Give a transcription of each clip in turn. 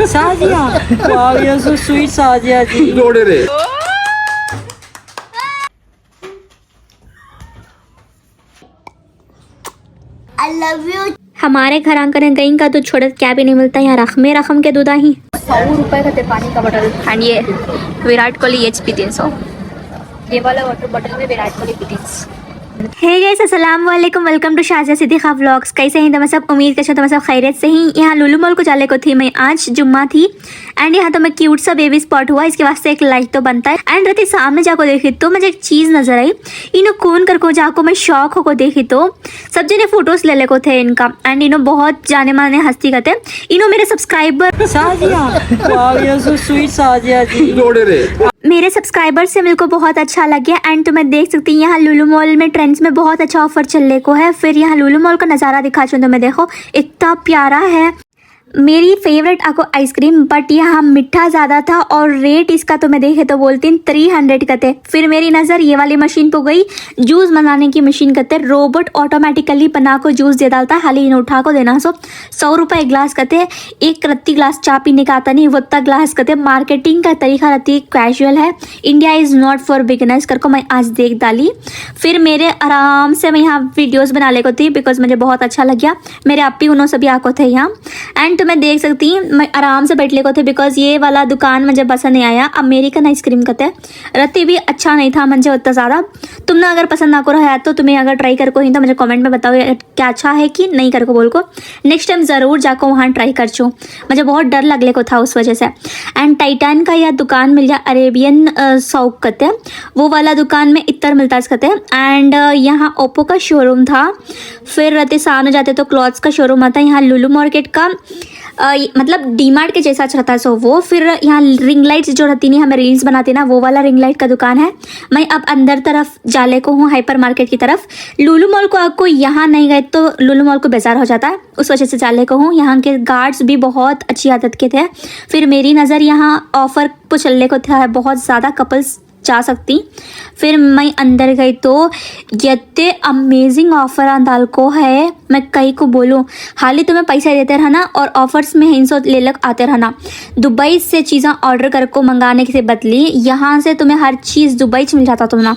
Sajiya, wow, you're so sweet, Sajiya ji. जोड़े रे I love you. हमारे घर आकर गई का दूध छोड़ क्या भी नहीं मिलता यहाँ रखम के दूधा ही 100 रुपए का थे पानी का बोतल एंड ये विराट कोहली HP 300 ये वाला वाटर बॉटल में विराट कोहली पीटीज। हे गाइस अस्सलाम वालेकुम, welcome to Shazia Siddiqa vlogs. कैसे हैं तुम सब? उम्मीद करते हो तुम सब खैरियत से ही। यहाँ लुलु मॉल को जाने को थी मैं, आज जुम्मा थी एंड यहाँ तो मैं क्यूट सा बेबी स्पॉट हुआ, इसके वास्ते एक लाइक तो बनता है। एंड रहती सामने जाको देखी तो मुझे एक चीज़ नजर आई, इन्हों कौन कर को जाको मैं शौक हो देखी तो सब जने फोटोज ले को थे इनका एंड इन्हों बहुत जाने माने हस्ती का थे। इन्हों मेरे subscriber Sajiya, wow, you're so sweet, Sajiya ji. जोड़े रे मेरे सब्सक्राइबर से मेरे को बहुत अच्छा लग गया। एंड तुम्हें देख सकती हैं यहाँ लुलु मॉल में ट्रेंड्स में बहुत अच्छा ऑफर चलने को है। फिर यहाँ लुलु मॉल का नज़ारा दिखा चुन तुम्हें, देखो इतना प्यारा है। मेरी फेवरेट आपको आइसक्रीम, बट यहाँ मीठा ज़्यादा था और रेट इसका तो मैं देखे तो बोलती 300 का थे। फिर मेरी नज़र ये वाली मशीन पे गई, जूस बनाने की मशीन कहते, रोबोट ऑटोमेटिकली बना को जूस दे डालता है, हाली इन उठा को देना। 100 रुपये गिलास कहते, एक रत्ती गिलास चा पीने का आता नहीं वो तक गिलास कहते। मार्केटिंग का तरीका रहती कैजुअल है, India is not for beginners करको मैं आज देख डाली। फिर मेरे आराम से मैं यहाँ वीडियोज़ बना ले को थी बिकॉज मुझे बहुत अच्छा लग गया। मेरे अपी उन्होंने सभी आको थे यहाँ एंड मैं देख सकती हूँ मैं आराम से बैठ ले को थे बिकॉज ये वाला दुकान मुझे पसंद नहीं आया। अमेरिकन आइसक्रीम कहते हैं, रत्ती भी अच्छा नहीं था मुझे उतना ज़्यादा। तुमने अगर पसंद ना करो है तो तुम्हें अगर ट्राई कर को ही तो मुझे कमेंट में बताओ क्या अच्छा है कि नहीं कर को बोल को। नेक्स्ट टाइम ज़रूर जाकर वहाँ ट्राई कर चूँ, मुझे बहुत डर लगने को था उस वजह से। एंड टाइटान का यह दुकान मिल गया, अरेबियन सौक कहते हैं, वो वाला दुकान में इतर मिलता है कहते हैं। एंड यहाँ ओप्पो का शोरूम था। फिर रत्ती सामने जाते तो क्लॉथ्स का शोरूम आता है। यहाँ लुलु मार्केट का मतलब डीमार्ट के जैसा रहता है सो वो। फिर यहाँ रिंग लाइट्स जो रहती नहीं हमें रील्स बनाते ना, वो वाला रिंग लाइट का दुकान है। मैं अब अंदर तरफ जाले को हूँ, हाइपर मार्केट की तरफ। लुलु मॉल को आपको यहाँ नहीं गए तो लुलु मॉल को बेजार हो जाता है, उस वजह से जाले को हूँ। यहाँ के गार्ड्स भी बहुत अच्छी आदत के थे। फिर मेरी नज़र यहाँ ऑफर को चलने को था, बहुत ज़्यादा कपल्स जा सकती। फिर मैं अंदर गई तो इतने अमेजिंग ऑफर अंदाल को है, मैं कहीं को बोलूँ। हाली तुम्हें पैसा देते रहना और ऑफर्स में हिंसो ले लग आते रहना। दुबई से चीज़ें ऑर्डर कर को मंगाने से बदली यहाँ से तुम्हें हर चीज़ दुबई से मिल जाता। तुम ना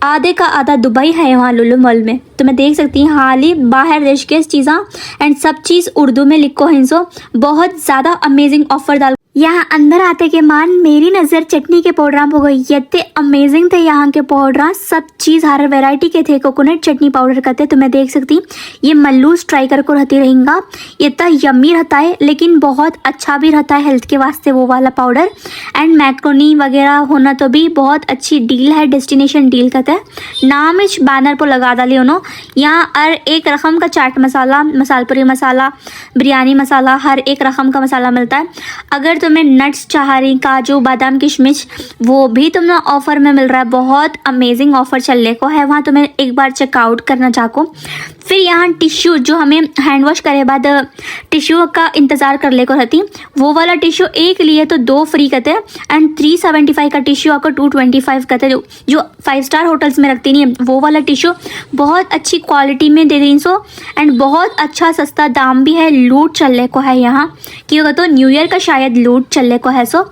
आधे का आधा दुबई है वहाँ लुलु मॉल में, तुम्हें देख सकती हैं। हाली बाहर देश के चीज़ें एंड सब चीज़ उर्दू में लिखो हिंसो, बहुत ज़्यादा अमेजिंग ऑफर डाल। यहाँ अंदर आते के मान मेरी नज़र चटनी के पाउडर हो गई, इतने अमेजिंग थे यहाँ के पाउडर, सब चीज़ हर वैरायटी के थे। कोकोनट चटनी पाउडर कहते, तो मैं देख सकती ये मल्लूस ट्राई कर को रहती रहेगा, इतना यम्मी रहता है लेकिन बहुत अच्छा भी रहता है हेल्थ के वास्ते वो वाला पाउडर। एंड मैक्रोनी वगैरह होना तो भी बहुत अच्छी डील है, डेस्टिनेशन डील कहते हैं। नाम इस बैनर पर लगा डाली उन्होंने। यहाँ हर एक रकम का चाट मसाला, मसालपुरी मसाला, बिरयानी मसाला, हर एक रकम का मसाला मिलता है। अगर तुम्हें नट्स चाह रही, काजू बादाम किशमिश, वो भी तुम्हें ऑफर में मिल रहा है। बहुत अमेजिंग ऑफर चलने को है वहाँ, तुम्हें एक बार चेकआउट करना चाहो। फिर यहाँ टिश्यू जो हमें हैंड वॉश करे बाद टिश्यू का इंतज़ार कर ले को रहती, वो वाला टिश्यू एक लिए तो 2 फ्री कहते हैं। एंड 375 का टिश्यू आपको 225 कहते हैं, जो 5 स्टार होटल्स में रखती नहीं है वो वाला टिश्यू बहुत अच्छी क्वालिटी में दे दी सो। एंड बहुत अच्छा सस्ता दाम भी है। लूट चलने को है यहाँ, क्योंकि तो न्यू ईयर का शायद लूट चलने को है सो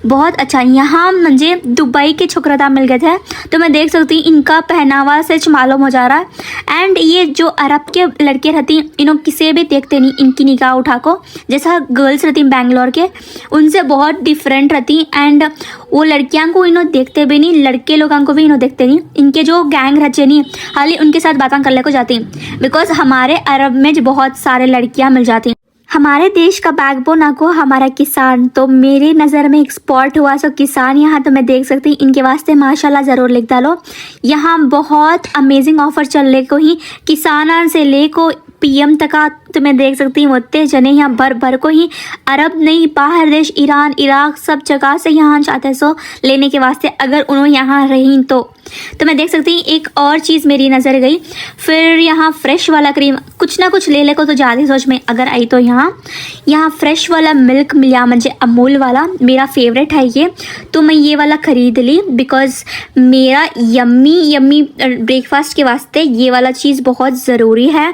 बहुत अच्छा। यहाँ मुझे दुबई के छोकरा मिल गए थे, तो मैं देख सकती इनका पहनावा सच मालूम हो जा रहा है। एंड ये जो अरब के लड़के रहती इन्हों किसी भी देखते नहीं, इनकी निगाह उठा को जैसा गर्ल्स रहती बेंगलोर के उनसे बहुत डिफरेंट रहती। एंड वो लड़कियां को इन्हों देखते भी नहीं, लड़के लोगों को भी इन्हों देखते नहीं। इनके जो गैंग रचे नहीं हाली उनके साथ बातें कर ले को जाती, बिकॉज हमारे अरब में बहुत सारे लड़कियां मिल जाती। हमारे देश का बैकबोन आको हमारा किसान, तो मेरी नज़र में एक्सपोर्ट हुआ सो किसान। यहाँ तो मैं देख सकती हूँ इनके वास्ते माशाल्लाह ज़रूर लिख डालो। यहाँ बहुत अमेजिंग ऑफर चलने को ही, किसान से ले को PM तक का तुम्हें देख सकती हूँ होते जने यहाँ भर भर को ही अरब नहीं बाहर देश ईरान इराक सब जगह से यहाँ चाहते सो लेने के वास्ते, अगर उन्होंने यहाँ रही तो मैं देख सकती हूँ। एक और चीज़ मेरी नज़र गई, फिर यहाँ फ्रेश वाला क्रीम कुछ ना कुछ ले ले को तो ज़्यादा सोच में अगर आई तो यहाँ फ्रेश वाला मिल्क मिला मुझे, अमूल वाला मेरा फेवरेट है ये, तो मैं ये वाला ख़रीद ली बिकॉज़ मेरा यम्मी ब्रेकफास्ट के वास्ते ये वाला चीज़ बहुत ज़रूरी है।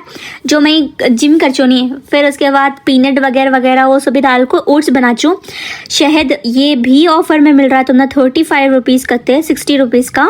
जो मैं जिम कर चुनी है। फिर उसके बाद पीनट वगैरह वगैरह वो सभी डाल को ओट्स बना चूँ। शहद ये भी ऑफर में मिल रहा है तुमने 35 रुपीज़ करते हैं 60 रुपीज़ का।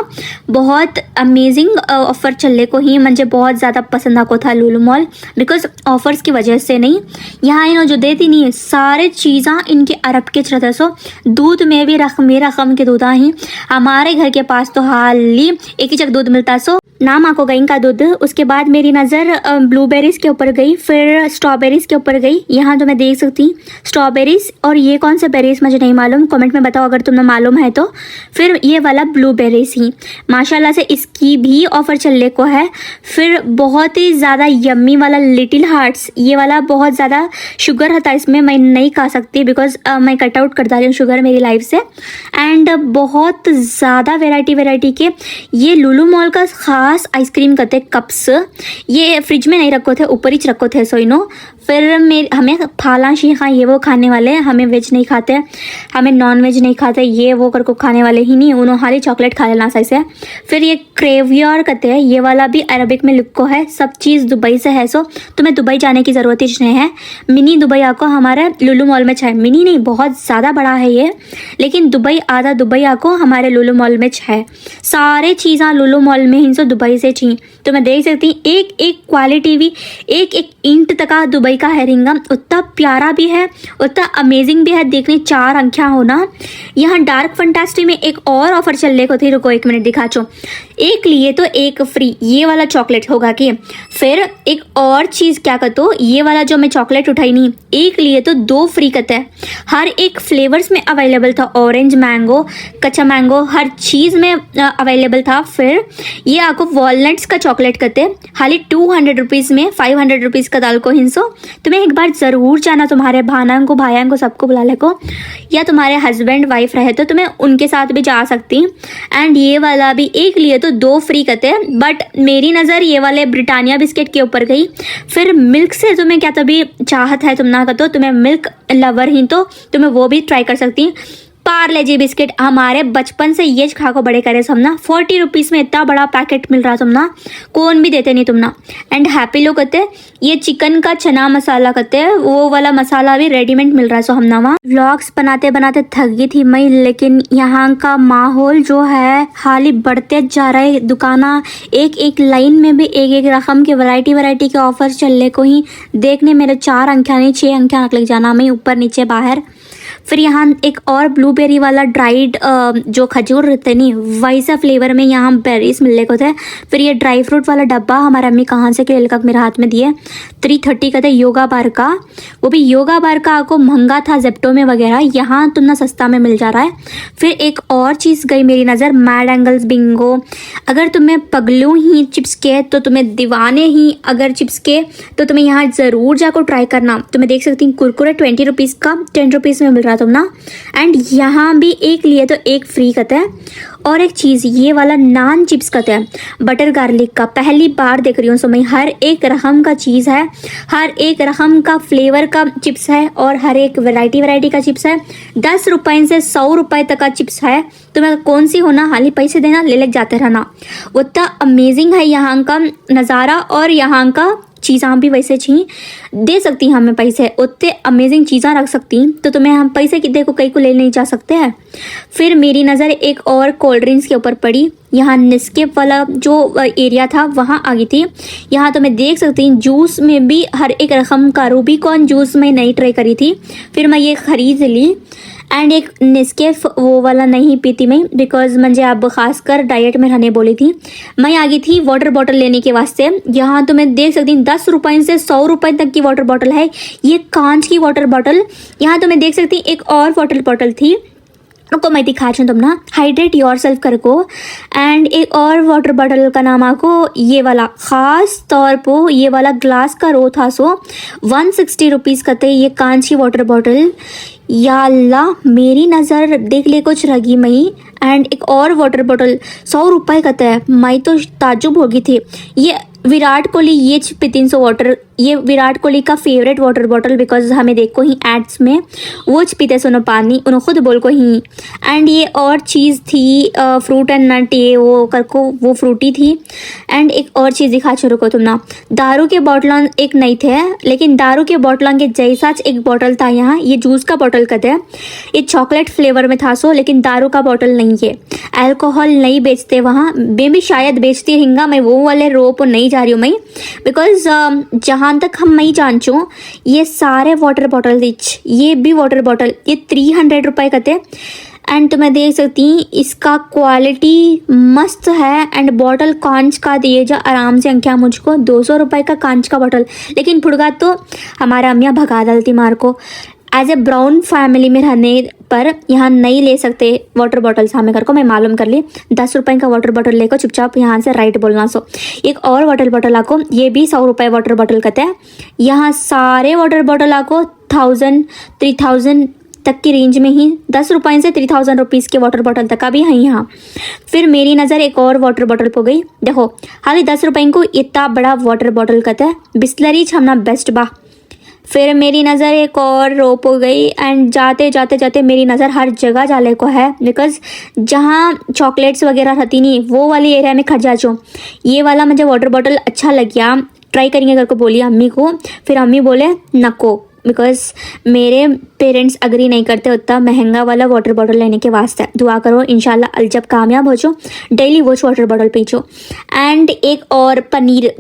बहुत अमेजिंग ऑफर चलने को ही मुझे बहुत ज़्यादा पसंद आको था लुलु मॉल, बिकॉज ऑफर्स की वजह से नहीं। यहाँ इन्हों जो देती नहीं सारे चीज़ा इनके अरब के चलते। सो दूध में भी रकम के दूध ही हमारे घर के पास तो हाली एक ही जगह दूध मिलता। सो नाम आको गई का दूध। उसके बाद मेरी नज़र ब्लूबेरीज के ऊपर गई, फिर स्ट्रॉबेरीज के ऊपर गई। यहाँ तो मैं देख सकती स्ट्रॉबेरीज, और ये कौन से बेरीज मुझे नहीं मालूम, कमेंट में बताओ अगर तुम्हें मालूम है तो। फिर ये वाला ब्लूबेरीज ही माशाल्लाह से इसकी भी ऑफर चलने को है। फिर बहुत ही ज़्यादा यम्मी वाला लिटिल हार्ट्स, ये वाला बहुत ज़्यादा शुगर था इसमें, मैं नहीं खा सकती बिकॉज मैं कट आउट कर डाली हूँ शुगर मेरी लाइफ से। एंड बहुत ज़्यादा वेराइटी के ये लुलु मॉल का खास आइसक्रीम करते कप्स, ये फ्रिज में नहीं रखो थे, ऊपर ही रखो थे सोइनो। फिर हमें फाला शीखा ये वो खाने वाले, हमें वेज नहीं खाते, हमें नॉन वेज नहीं खाते, ये वो करको खाने वाले ही नहीं, उन्होंने हाली चॉकलेट खा लेना सही से। फिर ये क्रेवियर कहते हैं, ये वाला भी अरबिक में लिखो है, सब चीज़ दुबई से है। सो तुम्हें दुबई जाने की ज़रूरत ही नहीं है। मिनी दुबई आपको हमारे लुलु मॉल में है, मिनी नहीं बहुत ज़्यादा बड़ा है ये, लेकिन दुबई आधा दुबई आपको हमारे लुलु मॉल में है। सारे चीज़ें लुलु मॉल में ही सो दुबई से छी। तो मैं देख सकती एक एक क्वालिटी भी, एक एक इंट तक दुबई का है रिंगा, उतना प्यारा भी है, उतना अमेजिंग भी है देखने। 4 अंख्या होना। यहाँ डार्क फंटास्टी में एक और ऑफर चलने को थी, रुको 1 मिनट दिखाचो। एक लिए तो एक फ्री, ये वाला चॉकलेट होगा कि। फिर एक और चीज़ क्या कहते, ये वाला जो मैं चॉकलेट उठाई नहीं, एक लिए तो 2 फ्री कहते हैं। हर एक फ्लेवर्स में अवेलेबल था, ऑरेंज मैंगो, कच्चा मैंगो, हर चीज़ में अवेलेबल था। फिर ये आपको वॉलनट्स का चॉकलेट कहते, हाली 200 रुपीज़ में 500 रुपीज़ का दाल को हिंसो। तुम्हें एक बार ज़रूर जाना, तुम्हारे भाना को भाइयों को सबको बुला ले को, या तुम्हारे हस्बैंड वाइफ रहे तो तुम्हें उनके साथ भी जा सकती। एंड ये वाला भी एक लिए तो 2 फ्री कहते हैं, बट मेरी नज़र ये वाले ब्रिटानिया बिस्किट के ऊपर गई। फिर मिल्क से तुम्हें क्या तभी चाहत है तुम ना का, तो तुम्हें मिल्क लवर ही तो तुम्हें वो भी ट्राई कर सकती। पार्ले जी बिस्किट हमारे बचपन से ये खा को बड़े करे समना, 40 रुपीज़ में इतना बड़ा पैकेट मिल रहा तुमना, कौन भी देते नहीं तुमना। एंड हैप्पी लो कहते ये चिकन का चना मसाला कहते हैं, वो वाला मसाला भी रेडीमेड मिल रहा है। सो हम ना व्लॉग्स बनाते बनाते थक गई थी मैं, लेकिन यहाँ का माहौल जो है हाली बढ़ते जा रहा है। दुकाना एक एक लाइन में भी एक एक रकम के वैरायटी के ऑफर चलने को ही देखने मेरे 4 अंख्या नहीं 6 अंख्या लग जाना मैं ऊपर नीचे बाहर। फिर यहाँ एक और ब्लूबेरी वाला ड्राइड जो खजूर रहते नहीं वैसा फ्लेवर में यहाँ बेरीज मिलने को थे। फिर ये ड्राई फ्रूट वाला डब्बा हमारा अम्मी कहाँ से के मेरे हाथ में दिए, 330 का था योगा बार का। वो भी योगा बार का आपको महंगा था जेप्टो में वगैरह, यहाँ तुमने सस्ता में मिल जा रहा है। फिर एक और चीज़ गई मेरी नज़र, मैड एंगल्स बिंगो। अगर तुम्हें पगलू ही चिप्स के तो तुम्हें दीवाने ही अगर चिप्स के तो तुम्हें यहाँ ज़रूर जाकर ट्राई करना। तुम्हें देख सकती हूँ कुरकुरे 20 रुपीज़ का 10 रुपीज़ में मिल रहा तुम ना। एंड यहाँ भी एक लिए तो एक फ्री कहते हैं। और एक चीज़ ये वाला नान चिप्स कहते हैं बटर गार्लिक का, पहली बार देख रही हूँ। सो मैं हर एक रकम का चीज़ है, हर एक रकम का फ्लेवर का चिप्स है, और हर एक वैरायटी का चिप्स है। 10 रुपये से 100 रुपये तक का चिप्स है। तुम्हें कौन सी होना हाली पैसे देना ले जाते रहना। उतना अमेजिंग है यहाँ का नज़ारा, और यहाँ का चीज़ां भी वैसे छी दे सकती हैं हमें पैसे, उतने अमेजिंग चीज़ां रख सकती तो तुम्हें हम पैसे की देखो कहीं को ले नहीं जा सकते हैं। फिर मेरी नज़र एक और कोल्ड ड्रिंक्स के ऊपर पड़ी, यहाँ नेस्केफ वाला जो एरिया था वहाँ आ गई थी। यहाँ तो मैं देख सकती हूँ जूस में भी हर एक रकम का, रूबीकॉर्न जूस मैं नहीं ट्राई करी थी, फिर मैं ये ख़रीद ली। एंड एक नेस्केफ वो वाला नहीं पीती मैं, बिकॉज मुझे अब खासकर डाइट में रहने बोली थी। मैं आ गई थी वाटर बॉटल लेने के वास्ते। यहाँ तो मैं देख सकती हूँ 10 रुपये से 100 रुपये तक की वाटर बॉटल है, ये कांच की वाटर बॉटल। यहाँ तो मैं देख सकती हूँ एक और वाटर बॉटल थी, को मैं दिखा दूँ तुम ना, हाइड्रेट योर सेल्फ कर को। एंड एक और वाटर बॉटल का नाम आपको ये वाला, ख़ास तौर पर ये वाला ग्लास का रो था। सो 160 रुपीज़ कहते ये कांच की वाटर बॉटल। या अल्लाह मेरी नज़र देख ले कुछ रगी मई। एंड एक और वाटर बॉटल 100 रुपये कहते हैं, मैं तो ताज्जुब हो गई थी। ये विराट कोहली ये पीती 300 वाटर ये विराट कोहली का फेवरेट वाटर बॉटल, बिकॉज हमें देखो ही एड्स में वो पीते सुनो पानी उन्होंने खुद बोल को ही। एंड ये और चीज़ थी फ्रूट एंड नट, ये वो करको वो फ्रूटी थी। एंड एक और चीज़ दिखा छोड़ो को तुम ना, दारू के बॉटल एक नहीं थे, लेकिन दारू के बॉटल के जैसा एक बॉटल था यहाँ। ये जूस का बॉटल कहते हैं, ये चॉकलेट फ्लेवर में था सो, लेकिन दारू का बॉटल नहीं है। अल्कोहल नहीं बेचते वहाँ, मैं भी शायद बेचती रहेंगा, मैं वो वाले रो पर नहीं जा रही हूँ मैं, बिकॉज जहाँ तक हम नहीं जान चूँ ये सारे वाटर बॉटल ये भी वाटर बॉटल ये 300 रुपये का थे। एंड तो मैं देख सकती हूँ इसका क्वालिटी मस्त है। एंड बॉटल कांच का दिए जो आराम से अंकिया मुझको 200 रुपये का कांच का बॉटल, लेकिन फुड़गा तो हमारा अम्मियाँ भगा डालती मार को। एज ए ब्राउन फैमिली में रहने पर यहाँ नहीं ले सकते वाटर बॉटल्स, हमें घर को मैं मालूम कर ली। 10 रुपये का वाटर बॉटल लेकर चुपचाप यहाँ से राइट बोलना सो। एक और वाटर बॉटल आपको, ये भी 100 रुपये वाटर बॉटल कहते हैं। यहाँ सारे वाटर बॉटल आपको 1000 3000 तक की रेंज में ही, 10 रुपये से 3000 रुपीज़ के वाटर बॉटल तक का भी है यहाँ। फिर मेरी नज़र एक और वाटर बॉटल पर गई, देखो खाली 10 रुपये को इतना बड़ा वाटर बॉटल कहते हैं, बिस्लरीज हमना बेस्ट बा। फिर मेरी नज़र एक और रोप हो गई। एंड जाते जाते जाते मेरी नज़र हर जगह जाले को है, बिकॉज जहाँ चॉकलेट्स वगैरह रहती नहीं वो वाली एरिया में खट जा चो। ये वाला मुझे वाटर बॉटल अच्छा लग गया, ट्राई करेंगे करके बोली अम्मी को। फिर अम्मी बोले नको, बिकॉज मेरे पेरेंट्स अग्री नहीं करते उतना महंगा वाला वाटर बॉटल लेने के वास्ते। दुआ करो इंशाल्लाह जब कामयाब हो जो डेली वो वाटर बॉटल पीछो। एंड एक और पनीर,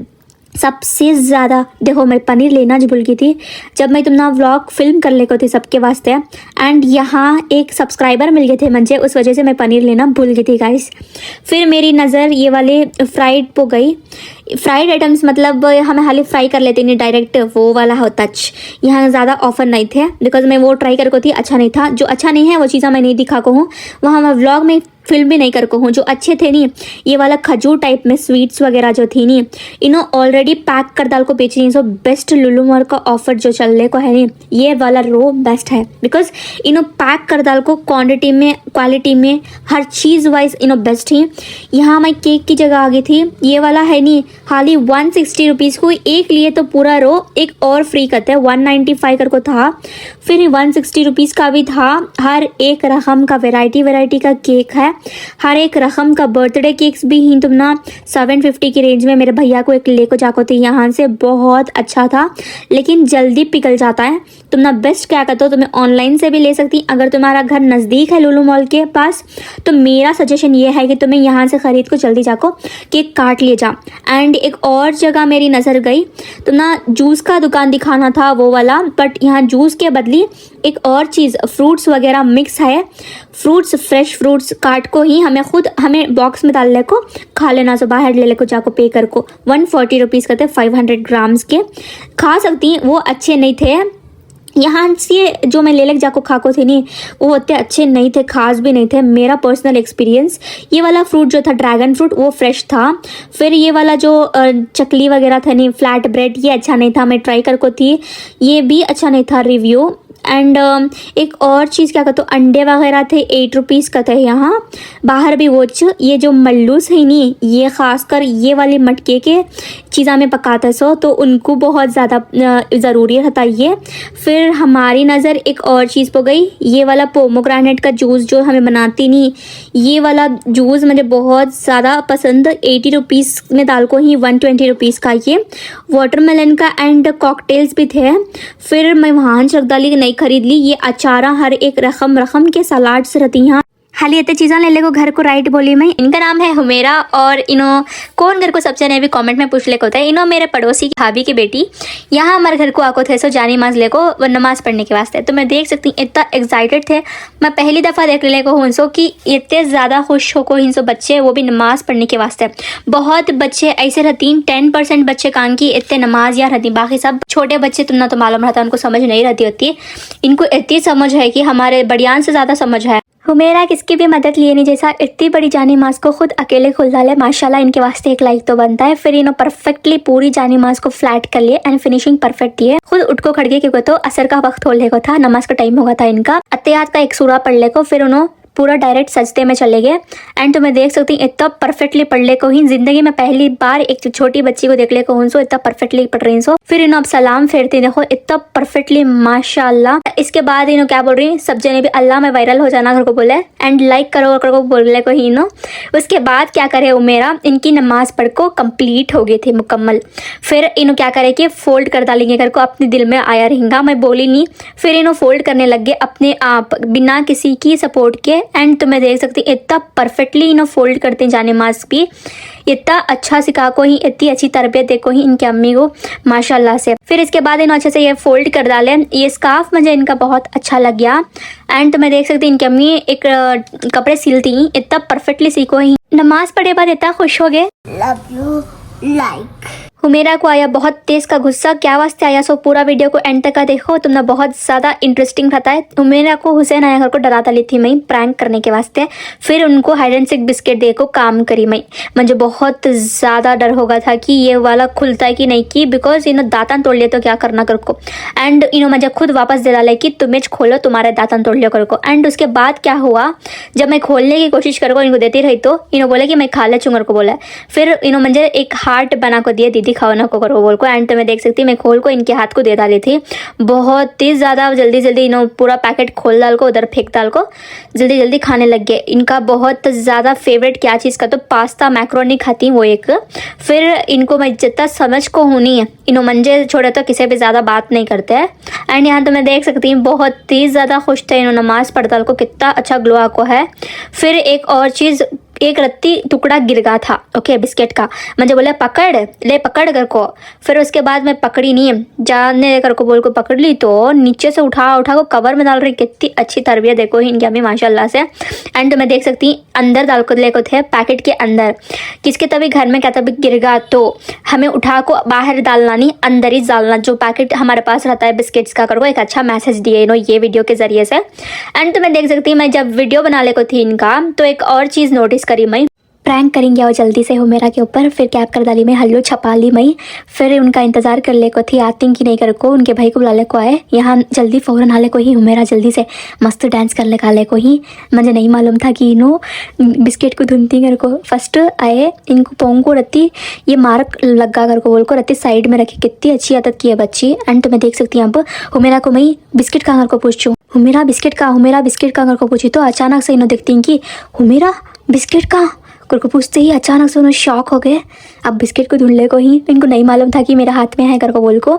सबसे ज़्यादा देखो मैं पनीर लेना जो भूल गई थी जब मैं तुमना व्लॉग फिल्म कर ले को थी सबके वास्ते। एंड यहाँ एक सब्सक्राइबर मिल गए थे मुझे, उस वजह से मैं पनीर लेना भूल गई थी गाइस। फिर मेरी नज़र ये वाले फ्राइड पे गई। फ्राइड आइटम्स मतलब हमें हाली फ्राई कर लेते नहीं डायरेक्ट, वो वाला होता यहाँ ज़्यादा ऑफर नहीं थे, बिकॉज मैं वो ट्राई करको थी, अच्छा नहीं था। जो अच्छा नहीं है वो चीज़ें मैं नहीं दिखा को हूँ, वहाँ मैं व्लॉग में फिल्म भी नहीं कर को हूँ। जो अच्छे थे नहीं, ये वाला खजूर टाइप में स्वीट्स वगैरह जो थी नहीं, इन्हों ऑलरेडी पैक कर डाल को बेची नहीं। सो बेस्ट लुलु मॉल का ऑफर जो चलने को है नहीं, ये वाला रो बेस्ट है, बिकॉज इन्हों पैक कर डाल को क्वान्टिटी में क्वालिटी में हर चीज़ वाइज इन्हों बेस्ट ही। यहाँ मैं केक की जगह आ गई थी, ये वाला है नहीं खाली 160 रुपीज़ को एक लिए तो पूरा रो एक और फ्री करते हैं, 195 कर को था, फिर 160 रुपीज़ का भी था। हर एक रकम का वैरायटी का केक है, हर एक रकम का बर्थडे केक्स भी ही तुम ना 750 की रेंज में। मेरे भैया को एक लेको जाको थी यहाँ से, बहुत अच्छा था, लेकिन जल्दी पिघल जाता है। तुम ना बेस्ट क्या करते हो, तुम्हें ऑनलाइन से भी ले सकती, अगर तुम्हारा घर नज़दीक है लुलु मॉल के पास तो मेरा सजेशन ये है कि तुम्हें यहाँ से ख़रीद को जल्दी जाको केक काट लिए जा। एंड एक और जगह मेरी नज़र गई, तुम ना जूस का दुकान दिखाना था वो वाला, बट यहाँ जूस के बदली एक और चीज़ फ्रूट्स वगैरह मिक्स है। फ्रूट्स फ्रेश फ्रूट्स काट को ही हमें बॉक्स में डाल ले को खा लेना, सो बाहर ले को जाको पे कर को 140 रुपीज़ का थे, 500 ग्राम्स के खा सकती। वो अच्छे नहीं थे, यहाँ से जो मैं ले जाको खाको थे नहीं वो उतने अच्छे नहीं थे, खास भी नहीं थे, मेरा पर्सनल एक्सपीरियंस। ये वाला फ्रूट जो था ड्रैगन फ्रूट वो फ्रेश था। फिर ये वाला जो चकली वगैरह था नहीं फ्लैट ब्रेड, ये अच्छा नहीं था, मैं ट्राई करको थी, ये भी अच्छा नहीं था रिव्यू। एंड एक और चीज़ क्या कहते हो, अंडे वगैरह थे 8 रुपीज़ का थे यहाँ बाहर भी। वो ये जो मल्लूस है नहीं, ये ख़ासकर ये वाली मटके के चीज़ा में पकाता सो, तो उनको बहुत ज़्यादा ज़रूरी रहता ये। फिर हमारी नज़र एक और चीज़ पर गई, ये वाला पोमोग्रेनेट का जूस जो हमें बनाती नहीं, ये वाला जूस मुझे बहुत ज़्यादा पसंद। 80 रुपीज़ में डाल को ही 120 रुपीज़ का ये वाटरमेलन का। एंड कॉकटेल्स भी थे। फिर मैं वहाँ से रख डाली नहीं खरीद ली, ये अचारा हर एक रकम के सलाड्स रहती हैं। खाली इतने चीज़ें ले को घर को राइट बोली मैं। इनका नाम है हुमेरा और इन्हों कौन घर को सबसे नए भी कमेंट में पूछ ले को होता है। इन्हों मेरे पड़ोसी की भाभी की बेटी यहाँ हमारे घर को आको थे सो जानी माज ले को नमाज़ पढ़ने के वास्ते। तो मैं देख सकती हूँ इतना एक्साइटेड थे, मैं पहली दफ़ा देख ले को हूँ कि इतने ज़्यादा खुश हो को हिंसो बच्चे, वो भी नमाज़ पढ़ने के वास्ते। बहुत बच्चे ऐसे रहती, 10% बच्चे कान की इतने नमाज या रहती, बाकी सब छोटे बच्चे तुमने तो मालूम रहता उनको समझ नहीं रहती होती। इनको इतनी समझ है कि हमारे बड़ियान से ज़्यादा समझ है। हुमेरा किसकी भी मदद लिए नहीं, जैसा इतनी बड़ी जानी माज को खुद अकेले खुल डाले, माशाल्लाह इनके वास्ते एक लाइक तो बनता है। फिर इन्होंने परफेक्टली पूरी जानी माज को फ्लैट कर लिए एंड फिनिशिंग परफेक्ट दिए। खुद उठ को खड़के क्योंकि तो असर का वक्त होने को था, नमाज का टाइम होगा था इनका, अत्यात का एक सूरा पढ़ ले को, फिर उन्होंने पूरा डायरेक्ट सजदे में चले गए। एंड तुम्हें देख सकती हैं इतना परफेक्टली पढ़ ले को ही ज़िंदगी में पहली बार एक छोटी बच्ची को देख ले को सो इतना परफेक्टली पढ़ रही सो। फिर इन्हों अब सलाम फेरती देखो इतना परफेक्टली माशाल्लाह। इसके बाद इन्हों क्या बोल रही हैं, सब जने भी अल्लाह में वायरल हो जाना घर को बोले एंड लाइक करो कर को बोलने को ही नो। उसके बाद क्या करे उमेरा, इनकी नमाज पढ़ को कंप्लीट हो गई थी मुकम्मल। फिर इन्हों क्या करे कि फोल्ड कर डालेंगे घर को, अपने दिल में आया रहेगा, मैं बोली नहीं। फिर इन्हों फोल्ड करने लग गए अपने आप बिना किसी की सपोर्ट के। एंड तुम्हें देख सकती इतना परफेक्टली इन्हों फोल्ड करते जाने मास्क भी, इतना अच्छा सिखा को ही, इतनी अच्छी तरबियत देखो ही इनकी अम्मी को माशाल्लाह से। फिर इसके बाद इन्होंने अच्छे से ये फोल्ड कर डाले। ये स्कार्फ मुझे इनका बहुत अच्छा लग गया। एंड तुम्हें देख सकती इनकी अम्मी एक कपड़े सिलती इतना परफेक्टली सीखो ही। नमाज पढ़े बाद इतना खुश हो गए। Love you like. हुमेरा को आया बहुत तेज का गुस्सा, क्या वास्ते आया सो पूरा वीडियो को एंड तक का देखो, तुमने बहुत ज़्यादा इंटरेस्टिंग रहता है। हुमेरा को हुसैन आया घर को डराता ली थी मैं प्रैंक करने के वास्ते। फिर उनको हाइड एंड सीक बिस्किट दे को काम करी मैं। मुझे बहुत ज़्यादा डर होगा था कि ये वाला खुलता है कि नहीं की, बिकॉज इन्होंने दातन तोड़ लिया तो क्या करना कर को। एंड इन्होंने मुझे खुद वापस दे डाला कि तुम्हें खोलो तुम्हारे दातन तोड़ लिया कर को। एंड उसके बाद क्या हुआ, जब मैं खोलने की कोशिश कर को इनको देती रही तो इन्होंने बोला कि मैं खा ले चुंगर को बोला। फिर इन्होंने मुझे एक हार्ट बना को दिया दीदी खाना को करो बोल को। एंड तो मैं देख सकती मैं खोल को इनके हाथ को दे डाली थी। बहुत ही ज़्यादा जल्दी जल्दी इन्होंने पूरा पैकेट खोल डाल को उधर फेंक डाल को जल्दी जल्दी खाने लग गए। इनका बहुत ज़्यादा फेवरेट क्या चीज़ का तो पास्ता मैक्रोनी खाती वो एक। फिर इनको मैं जितना समझ को होनी है इन्हों मंजे छोड़े तो किसी भी ज़्यादा बात नहीं करते हैं। एंड यहाँ तो मैं देख सकती हूँ बहुत ही ज़्यादा खुश थे इन्होंने नमाज पढ़ताल को, कितना अच्छा ग्लो आको है। फिर एक और चीज़, एक रत्ती टुकड़ा गिर गया था ओके बिस्किट का, मुझे बोले पकड़ ले पकड़ कर को। फिर उसके बाद मैं पकड़ी नहीं, जानने कर को बोल को पकड़ ली तो नीचे से उठा उठा को कवर में डाल रही। कितनी अच्छी तरबियत देखो इनकी अम्मी माशाल्लाह से। एंड तो मैं देख सकती हूँ अंदर डाल को ले को थे पैकेट के अंदर। किसके तभी घर में क्या तभी गिर गया तो हमें उठा को बाहर डालना नहीं, अंदर ही डालना जो पैकेट हमारे पास रहता है बिस्किट्स का। कर को एक अच्छा मैसेज दिए इन्होंने ये वीडियो के जरिए से। एंड तो मैं देख सकती हूँ मैं जब वीडियो बनाने को थी इनका तो एक और चीज़ नोटिस करी मैं, प्रैंक करेंगे और जल्दी से हुमेरा के ऊपर। फिर कैप कर डाली मैं, हल्लो छपा ली मैं। फिर उनका इंतज़ार कर ले को थी आती कि नहीं कर को, उनके भाई को बुला ले को आए यहाँ जल्दी फ़ौरन हाले को ही हुमेरा जल्दी से मस्त डांस कर ले काले को ही। मुझे नहीं मालूम था कि इन्हों बिस्किट को धुनती कर को फर्स्ट आए, इनको पोंग को रत्ती ये मार्क लगा कर को बोल को रत्ती साइड में रखी। कितनी अच्छी आदत की है बच्ची। एंड तो मैं देख सकती हूँ अब हुमेरा को मैं बिस्किट कहाँ कर को पूछूँ, हुमेरा बिस्किट कहाँ कर को पूछी तो अचानक से इन्हों देखती कि हुमेरा बिस्किट कहाँ को पूछते ही अचानक से उन्हें शॉक हो गए। अब बिस्किट को ढूंढने को ही इनको नहीं मालूम था कि मेरे हाथ में है कर को बोल को।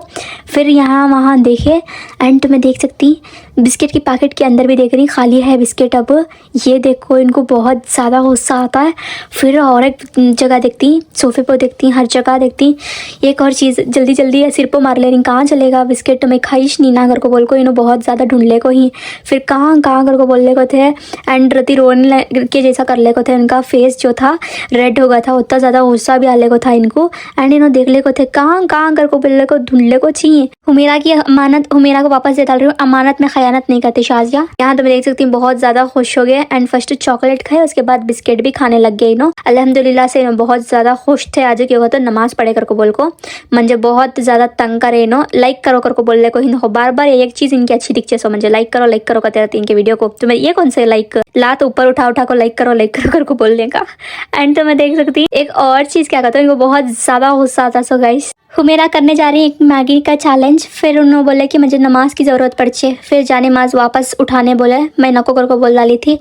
फिर यहाँ वहाँ देखे एंड तो मैं देख सकती बिस्किट की पैकेट के अंदर भी देख रही खाली है बिस्किट। अब ये देखो इनको बहुत ज़्यादा गुस्सा आता है। फिर और एक जगह देखती सोफे पर देखती हर जगह देखती एक और चीज़ जल्दी जल्दी सिर पर मार ले रही कहाँ चलेगा बिस्किट तो मैं खाइश नहीं ना कर को बोल को। इन्हों बहुत ज़्यादा ढूंढले को ही फिर कहाँ कर को बोलने को थे। एंड रति रोने के जैसा कर ले को थे, उनका फेस जो था रेड हो गया था, उतना ज़्यादा गुस्सा भी आले को था इनको। एंड इन्हों देख ले को थे कहाँ कर को बोलने को ढूंढले को चाहिए। हुमेरा की अमानत हुमेरा को वापस दे डाल रही हूँ, अमानत में खयानत नहीं करती शाजिया। यहाँ तो मैं देख सकती हूँ बहुत ज़्यादा खुश हो गए। एंड फर्स्ट चॉकलेट खाए उसके बाद बिस्किट भी खाने लग गए इन्हों। अल्हम्दुलिल्लाह से इन्हों बहुत ज़्यादा खुश थे। आज क्या होता तो नमाज पढ़े कर को बोल को मुझे बहुत ज़्यादा तंग करे इन्हों। लाइक करो कर को बोलने को इन्हों बार बार एक चीज़ इनकी अच्छी दिखचे सो मुझे लाइक करो करते रहती इनके वीडियो को। तो मैं ये कौन से लाइक लात ऊपर उठा को लाइक करो कर को बोलने का। एंड तो मैं देख सकती एक और चीज़ क्या कहता हूँ इनको बहुत ज़्यादा गुस्सा आता। सो गाइस हुमेरा करने जा रही है एक मैगी का चैलेंज। फिर उन्होंने बोले कि मुझे नमाज की ज़रूरत पड़े। फिर जाने नमाज वापस उठाने बोले, मैं नको कर को बोल डाली थी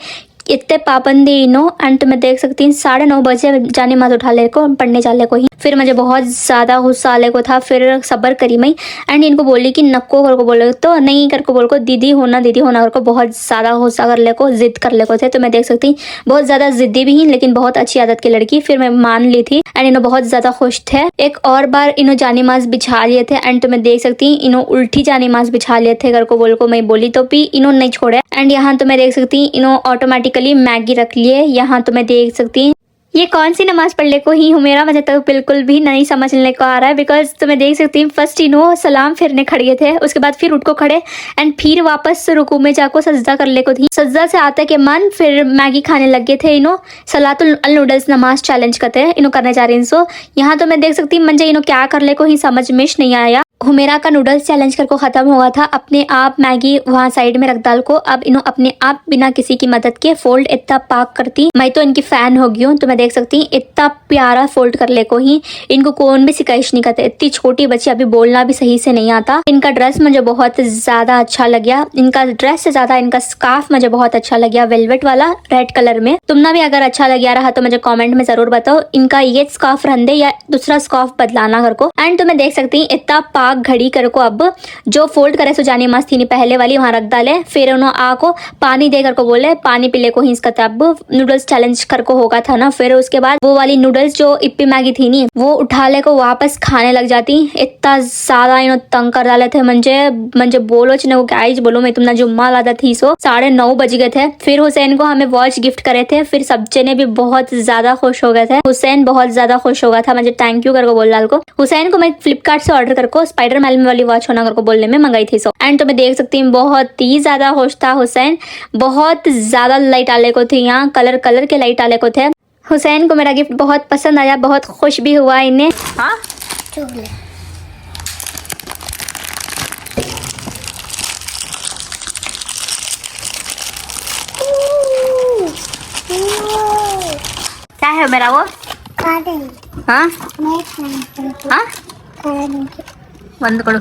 इतने पाबंदी इनो। एंड तो मैं देख सकती हूँ 9:30 बजे जाने नमाज उठा ले को पढ़ने जाले को ही। फिर मुझे बहुत ज़्यादा गुस्सा आले को था। फिर सब्र करी मैं एंड इनको बोली कि नको कर को बोले तो नहीं कर को बोल को दीदी होना कर को बहुत ज़्यादा गुस्सा कर ले को जिद कर ले को थे। तो मैं देख सकती बहुत ज़्यादा जिद्दी भी ही लेकिन बहुत अच्छी आदत की लड़की। फिर मैं मान ली थी एंड इन्हों बहुत ज़्यादा खुश थे। एक और बार इन्हों जाने नमाज बिछा लिए थे। एंड तो मैं देख सकती इन्हों उल्टी जाने नमाज बिछा लिए थे कर को बोल को मैं बोली तो भी इन्हों नहीं छोड़े। एंड यहाँ तो मैं देख सकती इन्हों ऑटोमेटिकली मैगी रख लिए। यहाँ तो मैं देख सकती ये कौन सी नमाज पढ़ने को ही हुमेरा मुझे तो बिल्कुल भी नहीं समझने को आ रहा है। बिकॉज तो मैं देख सकती हूँ फर्स्ट इन्हों सलाम फिरने खड़े थे, उसके बाद फिर उठ को खड़े एंड फिर वापस रुकू में जाको सजदा कर ले को थी। सजदा से आते के मन फिर मैगी खाने लग गए थे इन्हों। सलातुल नूडल्स नमाज चैलेंज करते हैं इन्हों करने जा रही हैं। सो यहाँ तो मैं देख सकती हूँ मंजे इन्हों क्या कर ले को ही समझ में नहीं आया। हुमेरा का नूडल्स चैलेंज करके ख़त्म हुआ था। अपने आप मैगी वहाँ साइड में रख डाल को अब इन्हों अपने आप बिना किसी की मदद के फोल्ड इतना पाक करती। मैं तो इनकी फ़ैन हो गई हूँ। तो मैं देख सकती इतना प्यारा फोल्ड कर ले को ही इनको कौन भी शिकायत नहीं करते। इतनी छोटी बच्ची, अभी बोलना भी सही से नहीं आता। इनका ड्रेस मुझे बहुत ज़्यादा अच्छा लग गया। इनका ड्रेस से ज़्यादा इनका स्कार्फ मुझे बहुत अच्छा लग गया, वेलवेट वाला रेड कलर में। तुमना भी अगर अच्छा लग रहा तो मुझे कॉमेंट में ज़रूर बताओ इनका ये स्कार्फ रंदे या दूसरा स्कार्फ बदलाना कर को। एंड तुम्हें देख सकती इतना पाक घड़ी कर को अब जो फोल्ड करे सो जानी मस्त थी नहीं पहले वाली वहां रख डाले। फिर उन्होंने आ को पानी दे कर को बोले पानी पीले को ही इसका तब नूडल्स चैलेंज कर को होगा था ना। फिर उसके बाद वो वाली नूडल्स जो इप्पी मैगी थी नी वो उठा ले को वापस खाने लग जाती। इतना ज्यादा इन्हों तंग कर डाले थे मंजे बोलो चने वो गाइज बोलो मैं तुमने जुम्मा लादा थी सो 9:30 बज गए थे। फिर हुसैन को हमें वॉच गिफ्ट करे थे। फिर सब जने भी बहुत ज्यादा खुश हो गए थे। हुसैन बहुत ज्यादा खुश हो गया था। मुझे थैंक यू करको बोल डाल को। हुसैन को मैं फ्लिपकार्ट से ऑर्डर करको स्पाइडरमैन वाली वॉच होना करको बोलने में मंगाई थी सो। एंड तो मैं देख सकती हूँ बहुत ही ज्यादा खुश था हुसैन। बहुत ज्यादा लाइट आले को थी यहाँ, कलर कलर के लाइट आले को थे। हुसैन को मेरा गिफ्ट बहुत पसंद आया, बहुत खुश भी हुआ इन्हें। हाँ चॉकलेट क्या है मेरा वो? गार्डन हाँ मैं खाना हाँ गार्डन बंद करो।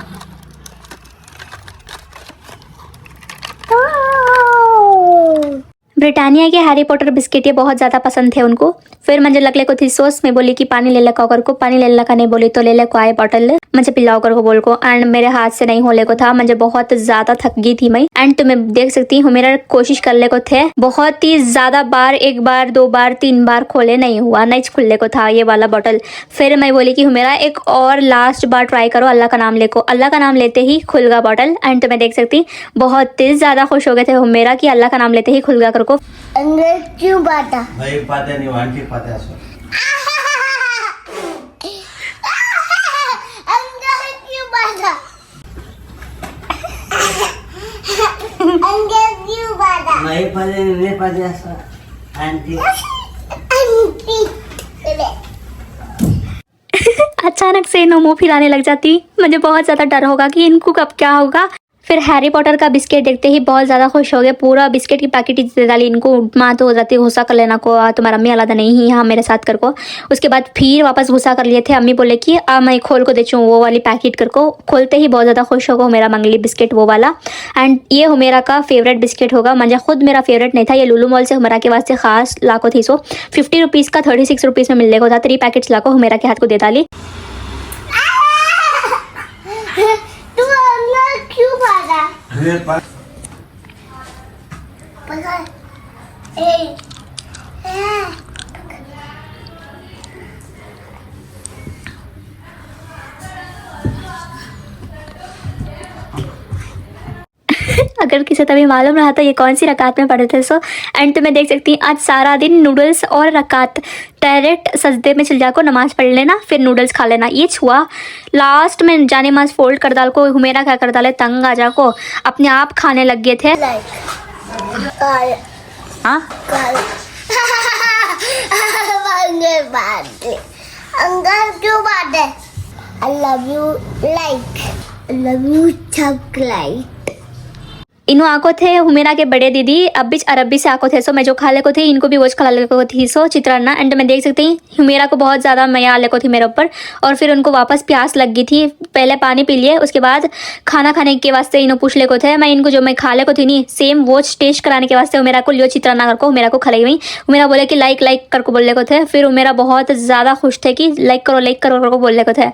ब्रिटानिया के हैरी पॉटर बिस्किट ये बहुत ज़्यादा पसंद थे उनको। फिर मुझे लगले को थी सोच में बोली कि पानी ले लगा कर को, पानी ले लगा नहीं बोली तो ले ले को आए बॉटल ले मुझे पिलाओ कर को बोल को। एंड मेरे हाथ से नहीं होले को था, मुझे बहुत ज़्यादा थक गई थी मैं। एंड तुम्हें देख सकती हूँ मेरा कोशिश कर ले को थे बहुत ही ज़्यादा बार, 1 बार 2 बार 3 बार खोले नहीं हुआ, नहीं खुलने को था ये वाला बॉटल। फिर मैं बोली कि मेरा एक और लास्ट बार ट्राई करो, अल्लाह का नाम ले को। अल्लाह का नाम लेते ही खुल गया बॉटल। एंड तुम्हें देख सकती बहुत ही ज़्यादा खुश हो गए थे मेरा कि अल्लाह का नाम लेते ही खुल गया कर को। अंदर क्यों बाता भाई पाते नहीं वांटी पाते असो अंदर क्यों बाता अंदर क्यों बाता नहीं पाते असो आंटी आंटी अचानक से इन्हों मुंह फिराने लग जाती। मुझे बहुत ज़्यादा डर होगा कि इनको कब क्या होगा। फिर हैरी पॉटर का बिस्किट देखते ही बहुत ज़्यादा खुश हो गए। पूरा बिस्किट की पैकेट ही दे डाली इनको। माँ तो हो जाती गुस्सा कर लेना को, तुम्हारा अम्मी अलादा नहीं ही यहाँ मेरे साथ कर को। उसके बाद फिर वापस गुस्सा कर लिए थे। अम्मी बोले कि मैं खोल को देचूँ वो वाली पैकेट कर को। खोलते ही बहुत ज़्यादा खुश होगा मेरा मंगली बिस्किट वो वाला। एंड ये हुमेरा का फेवरेट बिस्किट होगा। मुझे खुद मेरा फेवरेट नहीं था, ये लुलू मॉल से हुमेरा के वास्ते खास लाको थी सो 50 रुपीज़ का 36 रुपीज़ में मिलने को था। 3 पैकेट्स लाको हुमेरा के हाथ को दे डाली। तू अंदर क्यों बाता अरे पा पकड़ ए अगर किसी तभी मालूम रहा तो ये कौन सी रकात में पढ़े थे सो। एंड तो मैं देख सकती हूँ आज सारा दिन नूडल्स और रकात डायरेक्ट सजदे में चल जाको नमाज पढ़ लेना फिर नूडल्स खा लेना ये छुआ। लास्ट में जाने माज फोल्ड कर डाल को हुमेरा क्या कर डाले तंग आ जाको अपने आप खाने लग गए थे। काल हाँ काल अंदर बाते अंदर क्यों बाते I love you like I love you chocolate इन्हों आको थे हुमेरा के बड़े दीदी अब्बिच अरबी से आको थे सो मैं जो खा ले को थी इनको भी वो खा ले को थी सो चित्राना। एंड मैं देख सकती हुमेरा को बहुत ज़्यादा मया आले को थी मेरे ऊपर। और फिर उनको वापस प्यास लग गई थी, पहले पानी पी लिए उसके बाद खाना खाने के वास्ते इन्हों पूछ ले को थे। मैं इनको जो मैं खा ले को थी नहीं सेम वो टेस्ट कराने के वास्ते हुमेरा को लियो चित्राना कर को हुमेरा को खलाई हुई। हुमेरा बोले कि लाइक कर को बोलने को थे। फिर हुमेरा बहुत ज़्यादा खुश थे कि लाइक करो कर को बोलने को थे।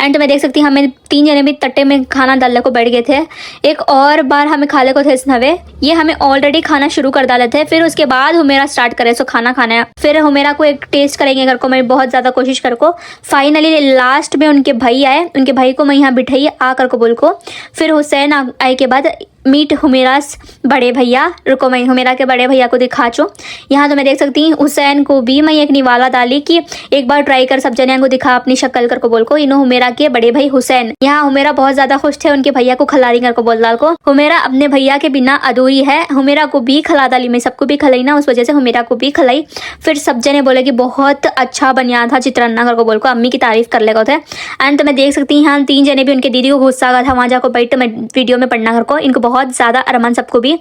एंड मैं देख सकती हमें 3 जने भी तट्टे में खाना डालने को बैठ गए थे। एक और बार हमें खा ले को थे इसनवे ये हमें ऑलरेडी खाना शुरू कर डाले थे। फिर उसके बाद हुमेरा स्टार्ट करे सो खाना खाना। फिर हुमेरा को एक टेस्ट करेंगे घर को मैं बहुत ज़्यादा कोशिश कर को। फाइनली लास्ट में उनके भाई आए, उनके भाई को मैं यहाँ बिठाई आ कर को बोल को। फिर हुसैन आए के बाद मीट हुमेरास बड़े भैया। रुको मैं हुमेरा के बड़े भैया को दिखा चो। यहाँ तो मैं देख सकती हूँ हुसैन को भी मैं एक निवाला डाली कि एक बार ट्राई कर सब जने को दिखा अपनी शक्ल कर को बोल को। इन्हों हुमेरा के बड़े भाई हुसैन। यहाँ हुमेरा बहुत ज्यादा खुश थे उनके भैया को खिला रही कर को बोल डाल को। हुमेरा अपने भैया के बिना अधूरी है। हुमेरा को भी खिला डाली, मैं सबको भी खिलाई ना, उस वजह से हुमेरा को भी खिलाई। फिर सब जने बोले कि बहुत अच्छा बनिया था चित्रान्ना कर को बोल को, अम्मी की तारीफ कर ले थे। एंड तो मैं देख सकती हूँ यहाँ 3 जने भी उनके दीदी को गुस्सा आ था वहाँ जाकर बैठ मैं वीडियो में पढ़ना कर को। इनको बहुत ज्यादा अरमान सबको भी।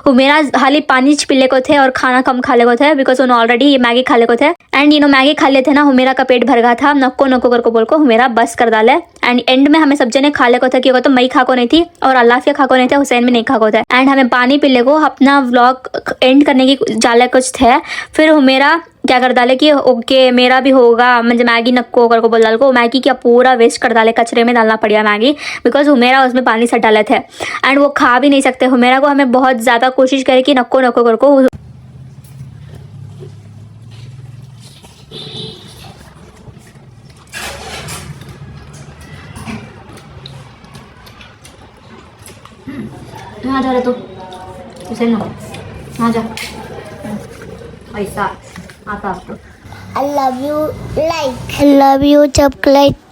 हुमेरा हाली पानी पिले को थे और खाना कम खा ले को थे बिकॉज उन्होंने ऑलरेडी ये मैगी खा ले को थे। एंड इन्हों मैगी खा लेते ना, हुमेरा का पेट भर गया था। नक्को नक्को कर को बोल को हुमेरा बस कर डाले। एंड एंड में हमें सब जने खा ले को था कि वो तो मई खा को नहीं थी और अल्लाफिया खा को नहीं थे, हुसैन भी नहीं खा को था। एंड हमें पानी पिले को अपना व्लॉग एंड करने की जाले कुछ थे। फिर हुमेरा क्या कर डाले कि ओके मेरा भी होगा, मुझे मैगी नक्को कर को बोल डाल को। मैगी क्या पूरा वेस्ट कर डाले, कचरे में डालना पड़ा मैगी बिकॉज हुमेरा उसमें पानी से डाले थे। एंड वो खा भी नहीं सकते। हुमेरा को हमें बहुत ज़्यादा कोशिश करे कि नक्को नक्को कर को। यहाँ जा रहे तो हुसैन यहाँ जा ऐसा आता I love you like. I love you chocolate.